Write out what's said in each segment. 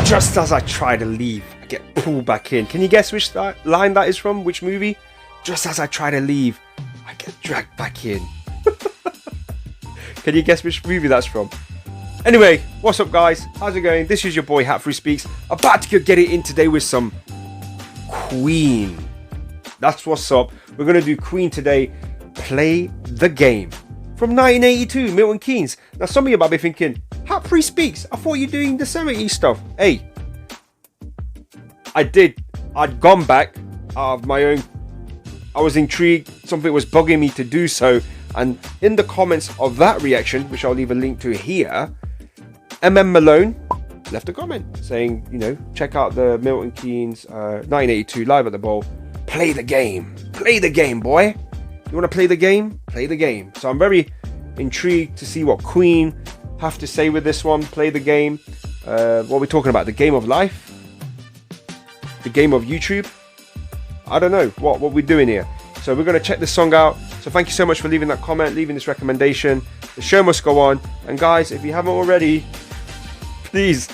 Just as I try to leave, I get pulled back in. Can you guess which line that is from? Which movie? Just as I try to leave, I get dragged back in. Can you guess which movie that's from? Anyway, what's up guys? How's it going? This is your boy Hatfree Speaks. About to get it in today with some Queen. That's what's up. We're going to do Queen today. Play the Game. From 1982, Milton Keynes. Now some of you might be thinking, Hatfree Speaks, I thought you were doing the 70s stuff. Hey, I'd gone back out of my own. I was intrigued, something was bugging me to do so. And in the comments of that reaction, which I'll leave a link to here, Malone left a comment saying, you know, check out the Milton Keynes 1982 Live at the Bowl. Play the game. Play the game, boy. You want to play the game? Play the game. So I'm very intrigued to see what Queen have to say with this one. Play the game. What are we talking about? The game of life? The game of YouTube? I don't know what we're doing here. So we're going to check this song out. So thank you so much for leaving that comment, leaving this recommendation. The show must go on. And guys, if you haven't already, please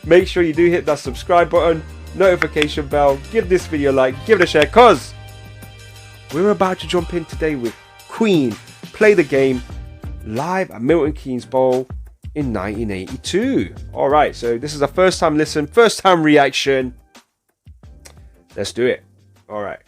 make sure you do hit that subscribe button, notification bell, give this video a like, give it a share, cause we're about to jump in today with Queen, Play the Game, live at Milton Keynes Bowl in 1982. Alright, so this is a first time listen, first time reaction. Let's do it. Alright.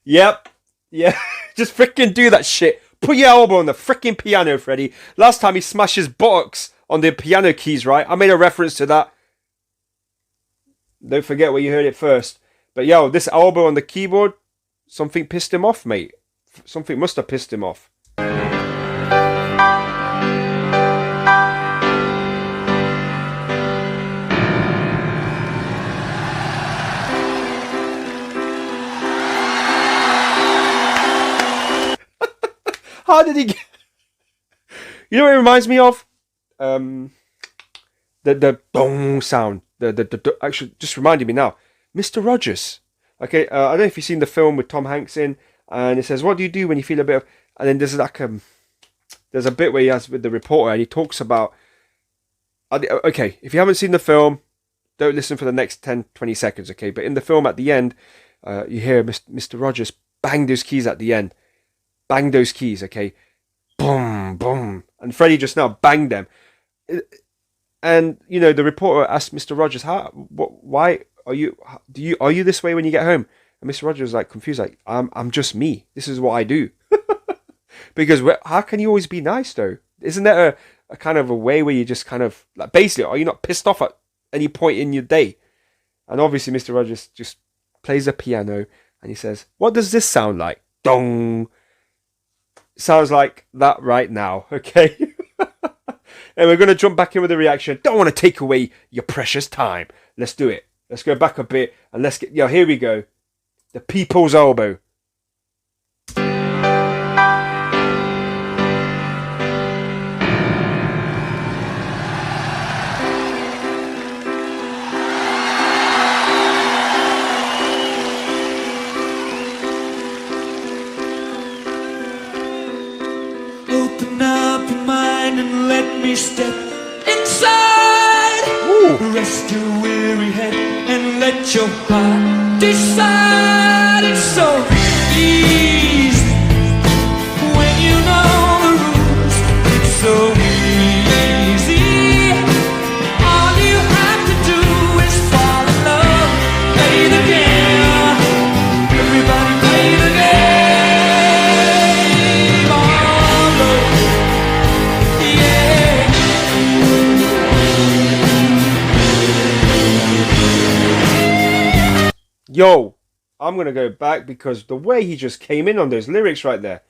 Yep. Yeah. Just freaking do that shit. Put your elbow on the freaking piano, Freddie. Last time he smashed his buttocks on the piano keys, right? I made a reference to that. Don't forget where you heard it first. But yo, this elbow on the keyboard, something pissed him off, mate. Something must have pissed him off. How did he get... You know what it reminds me of? The dong sound. The actually just reminded me now. Mr. Rogers. Okay, I don't know if you've seen the film with Tom Hanks in, and it says, what do you do when you feel a bit of... And then there's like there's a bit where he has with the reporter, and he talks about... Okay, if you haven't seen the film, don't listen for the next 10-20 seconds, okay? But in the film at the end, you hear Mr. Rogers bang those keys at the end. Bang those keys, okay? Boom, boom. And Freddie just now banged them. And, you know, the reporter asked Mr. Rogers, why are you this way when you get home? And Mr. Rogers was like confused, like, I'm just me. This is what I do. Because how can you always be nice, though? Isn't there a kind of a way where you just kind of, like, basically, are you not pissed off at any point in your day? And obviously, Mr. Rogers just plays the piano and he says, what does this sound like? Dong. Sounds like that right now, okay? And we're going to jump back in with a reaction. Don't want to take away your precious time. Let's do it. Let's go back a bit and let's get... Yo, here we go. The People's Elbow. And let me step inside. Ooh. Rest your weary head and let your heart decide. It's so easy when you know the rules. It's so easy. All you have to do is fall in love. Play the game. Everybody play the game. Yo, I'm going to go back because the way he just came in on those lyrics right there.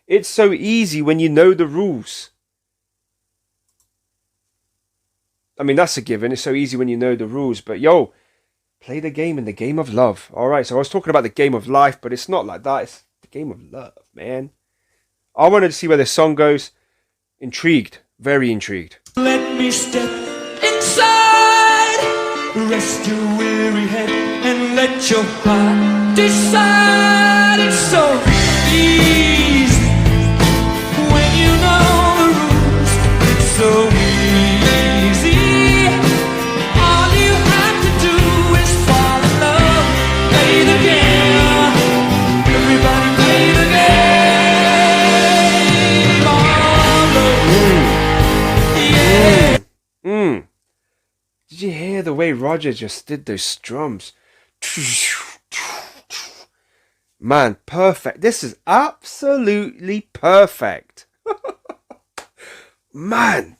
It's so easy when you know the rules. I mean, that's a given. It's so easy when you know the rules. But yo, play the game in the game of love. All right, so I was talking about the game of life, but it's not like that. It's the game of love, man. I wanted to see where this song goes. Intrigued. Very intrigued. Let me step inside, rest your weary head and let your heart decide. It's so easy when you know the rules. It's so easy. All you have to do is fall in love. Play the game. Everybody play the game. Oh, yeah. Did you hear the way Roger just did those strums? Man, perfect. This is absolutely perfect. Man,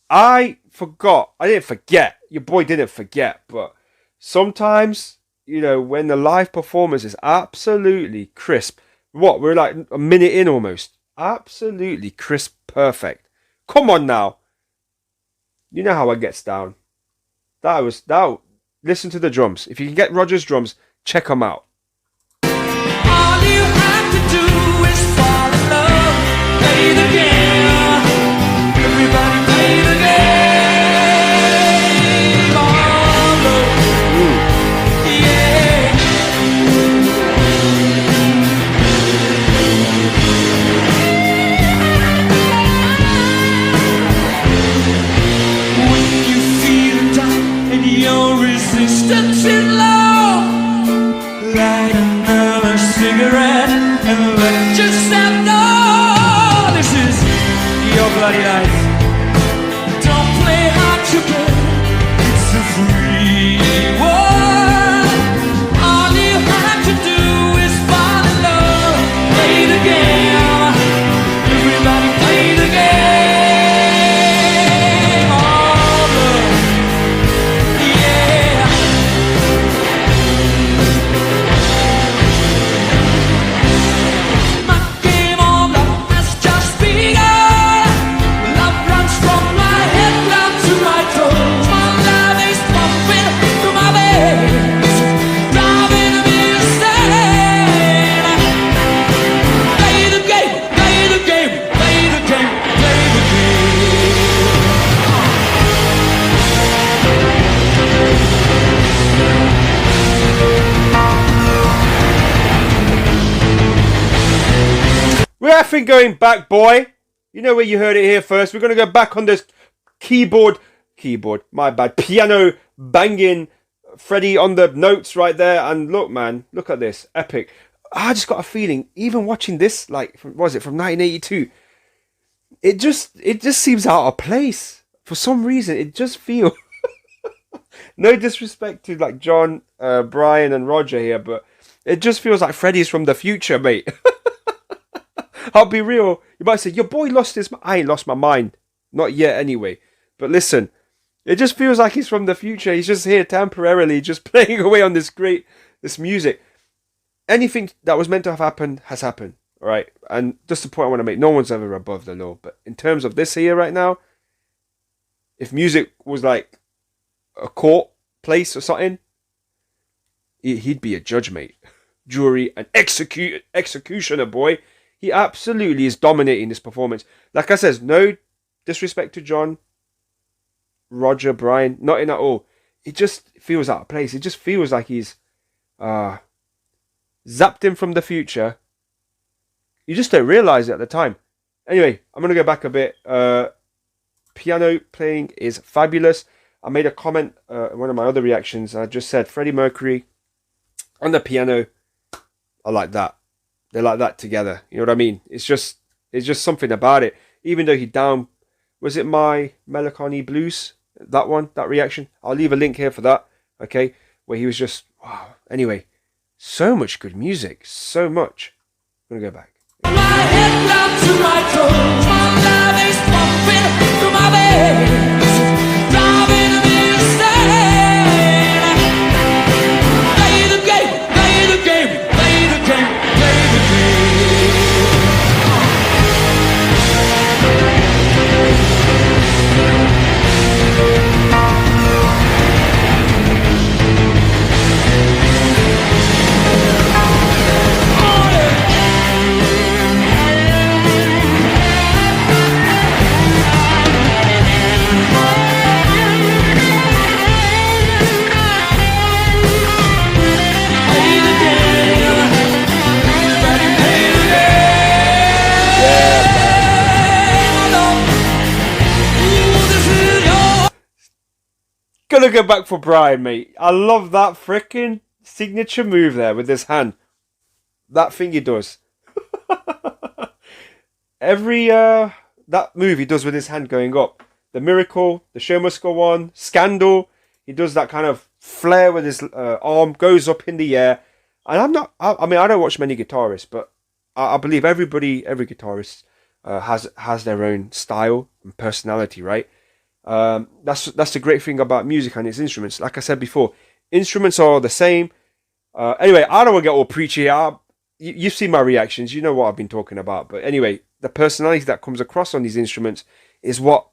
I didn't forget. Your boy didn't forget. But sometimes, you know, when the live performance is absolutely crisp. What? We're like a minute in almost. Absolutely crisp, perfect. Come on now. You know how I gets down. Listen to the drums. If you can get Roger's drums, check them out. All you have to do is fall in love. Play the game. Everybody play the game. Oh, yeah. When you feel down and your resistance is low, light another cigarette and let yourself know this is your bloody life. Don't play hard to get. It's a free world. All you have to do is fall in love. Play the game. Everybody play the game. Oh, yeah. My game of love has just begun. Love runs from my head down to my toes. My love is pumping through my veins, driving me insane. Play the game, play the game, play the game, play the We're effing going back, boy. You know where you heard it here first. We're going to go back on this keyboard, my bad, piano banging, Freddie on the notes right there. And look, man, look at this, epic. I just got a feeling, even watching this, like, from 1982, it just seems out of place. For some reason, it just feels, no disrespect to like John, Brian and Roger here, but it just feels like Freddie's from the future, mate. I'll be real. You might say, your boy lost his mind. I ain't lost my mind. Not yet, anyway. But listen, it just feels like he's from the future. He's just here temporarily, just playing away on this music. Anything that was meant to have happened has happened. All right. And just the point I want to make, no one's ever above the law. But in terms of this here right now, if music was like a court place or something, he'd be a judge, mate. Jury and executioner, boy. He absolutely is dominating this performance. Like I said, no disrespect to John, Roger, Brian, not in at all. It just feels out of place. It just feels like he's zapped him from the future. You just don't realise it at the time. Anyway, I'm going to go back a bit. Piano playing is fabulous. I made a comment in one of my other reactions. I just said Freddie Mercury on the piano. I like that. They're like that together. You know what I mean? It's just something about it. Even though was it My Melancholy Blues? That one, that reaction. I'll leave a link here for that. Okay, where he was just wow. Anyway, so much good music, so much. I'm gonna go back. my head down to my toes. My love is pumping through my veins, driving me insane. Play the game, play the game, play the game, play the gotta go back for Brian, mate. I love that freaking signature move there with his hand. That thing he does. Every that move he does with his hand going up. The Miracle, the Show Must Go On, Scandal. He does that kind of flare with his arm, goes up in the air. And I mean, I don't watch many guitarists, but I believe every guitarist has their own style and personality, right? That's the great thing about music and its instruments. Like I said before, instruments are the same. Anyway, I don't want to get all preachy. You've seen my reactions. You know what I've been talking about. But anyway, the personality that comes across on these instruments is what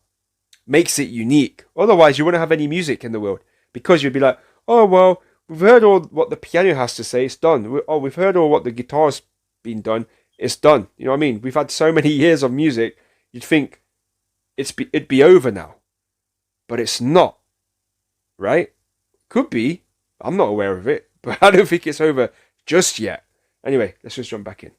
makes it unique. Otherwise, you wouldn't have any music in the world, because you'd be like, oh, well, we've heard all what the piano has to say. It's done. We've heard all what the guitar's been done. It's done. You know what I mean? We've had so many years of music. You'd think it'd be over now. But it's not. Right? Could be. I'm not aware of it. But I don't think it's over just yet. Anyway, let's just jump back in.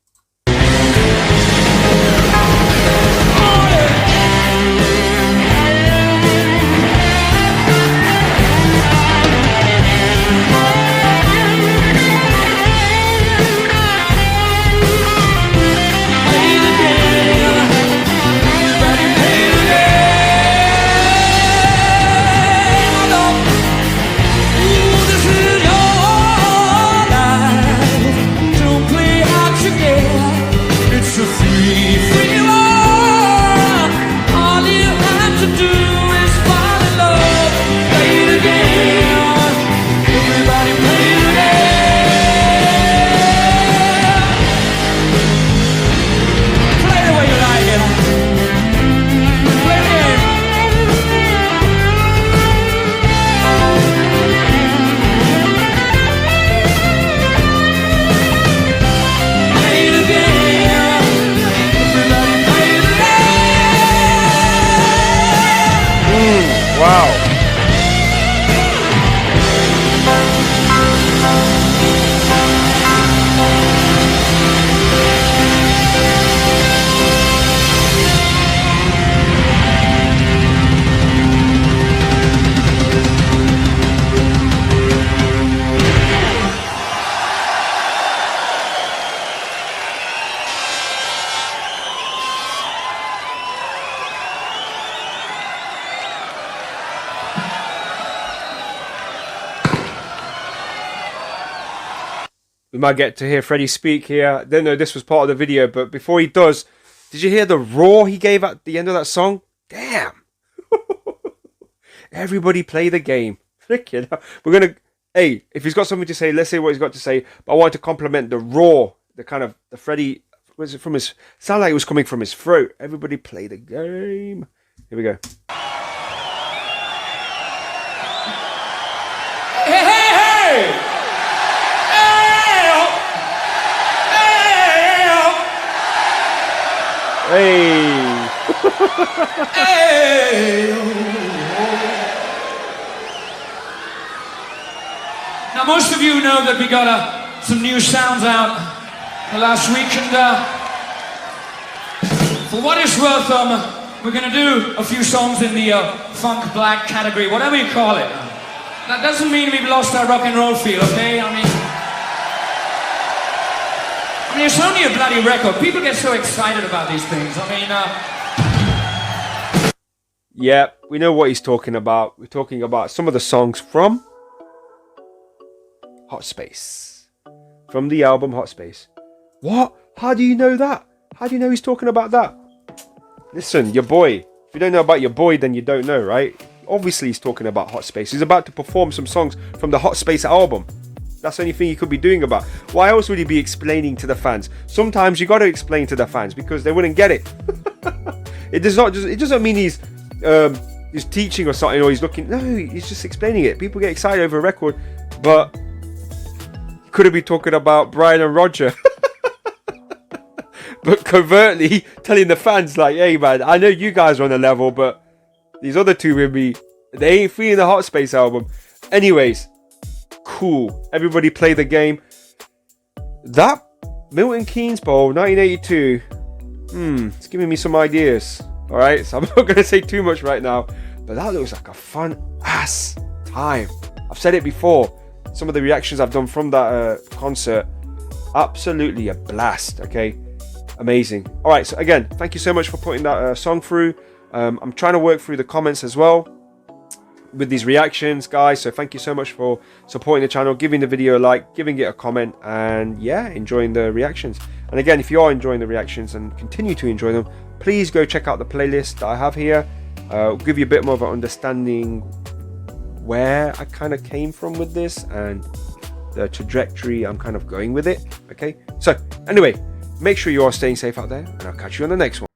We might get to hear Freddie speak here. Didn't know this was part of the video, but before he does, did you hear the roar he gave at the end of that song? Damn. Everybody play the game. Freaking hell. We're going to... Hey, if he's got something to say, let's say what he's got to say. But I want to compliment the roar, the kind of... The Freddie... Was it from his... Sounded like it was coming from his throat. Everybody play the game. Here we go. Hey, hey, hey! Hey! Hey! Now, most of you know that we got some new sounds out last week, and for what it's worth, we're gonna do a few songs in the funk black category, whatever you call it. That doesn't mean we've lost our rock and roll feel, okay? I mean, it's only a bloody record. People get so excited about these things. I mean, yeah, we know what he's talking about. We're talking about some of the songs from Hot Space. From the album Hot Space. What? How do you know that? How do you know he's talking about that? Listen, your boy. If you don't know about your boy, then you don't know, right? Obviously he's talking about Hot Space. He's about to perform some songs from the Hot Space album. That's the only thing he could be doing about. Why else would he be explaining to the fans? Sometimes you got to explain to the fans because they wouldn't get it. It doesn't mean he's teaching or something, or he's looking. No, he's just explaining it. People get excited over a record, but could have been talking about Brian and Roger. But covertly telling the fans like, hey man, I know you guys are on a level, but these other two with me, they ain't feeling the Hot Space album. Anyways, cool. Everybody play the game. That Milton Keynes Bowl 1982. It's giving me some ideas. Alright, so I'm not going to say too much right now, but that looks like a fun ass time. I've said it before. Some of the reactions I've done from that concert, absolutely a blast. Okay, amazing. All right, so again, thank you so much for putting that song through. I'm trying to work through the comments as well with these reactions, guys. So thank you so much for supporting the channel, giving the video a like, giving it a comment, and yeah, enjoying the reactions. And again, if you are enjoying the reactions and continue to enjoy them, please go check out the playlist that I have here. It'll give you a bit more of an understanding where I kind of came from with this and the trajectory I'm kind of going with it. Okay, so anyway, make sure you are staying safe out there, and I'll catch you on the next one.